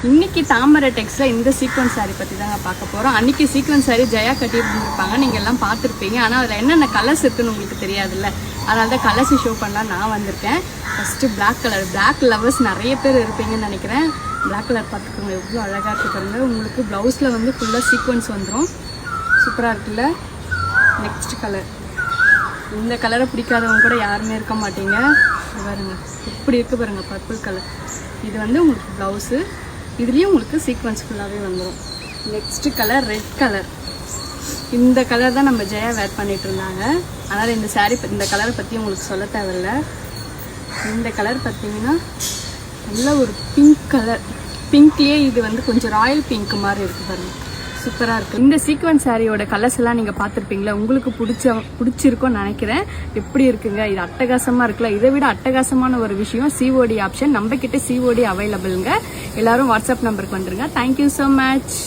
இன்னைக்கு தாமரை டெக்ஸ்ல இந்த sequence sorry பற்றி தாங்க பார்க்க போகிறோம். அன்றைக்கி சீக்வன்ஸ் சாரி ஜெயா கட்டியிருப்பாங்க, நீங்கள் எல்லாம் பார்த்துருப்பீங்க. ஆனால் அதில் என்னென்ன கலர்ஸ் இருக்குன்னு உங்களுக்கு தெரியாதுல்ல, அதனால தான் கலர்ஸ் ஷோ பண்ணலாம் நான் வந்திருக்கேன். First black colour, black lovers நிறைய பேர் இருப்பீங்கன்னு நினைக்கிறேன். பிளாக் கலர் பார்த்துக்கோங்க, எவ்வளோ அழகாக இருக்கு பாருங்க. உங்களுக்கு ப்ளவுஸில் வந்து ஃபுல்லாக சீக்வன்ஸ் வந்துடும், சூப்பராக இருக்குல்ல. நெக்ஸ்ட் கலர், இந்த கலரை பிடிக்காதவங்க கூட யாருமே இருக்க மாட்டீங்க. பாருங்க இப்படி இருக்குது பாருங்க, பர்பிள் கலர். இது வந்து உங்களுக்கு ப்ளவுஸு, இதுலேயும் உங்களுக்கு சீக்வன்ஸ் ஃபுல்லாகவே வந்துடும். Next colour red colour. இந்த கலர் தான் நம்ம ஜெயா வேர் பண்ணிட்டு இருந்தாங்க, அதனால் இந்த சாரீ இந்த கலரை பற்றி உங்களுக்கு சொல்ல தேவையில்ல. இந்த கலர் பார்த்தீங்கன்னா நல்ல ஒரு பிங்க் கலர், பிங்க்லேயே இது வந்து கொஞ்சம் ராயல் பிங்க் மாதிரி இருக்குது பாருங்க, சூப்பராக இருக்குது. இந்த சீக்வன்ஸ் சாரியோட கலர்ஸ் எல்லாம் நீங்கள் பார்த்துருப்பீங்களா, உங்களுக்கு பிடிச்சிருக்கோன்னு நினைக்கிறேன். எப்படி இருக்குங்க, இது அட்டகாசமாக இருக்குல்ல. இதை விட அட்டகாசமான ஒரு விஷயம் சிஓடி ஆப்ஷன். நம்ம கிட்ட சிஓடி அவைலபிளுங்க. எல்லாரும் வாட்ஸ்அப் நம்பருக்கு வந்துருங்க. Thank you so much.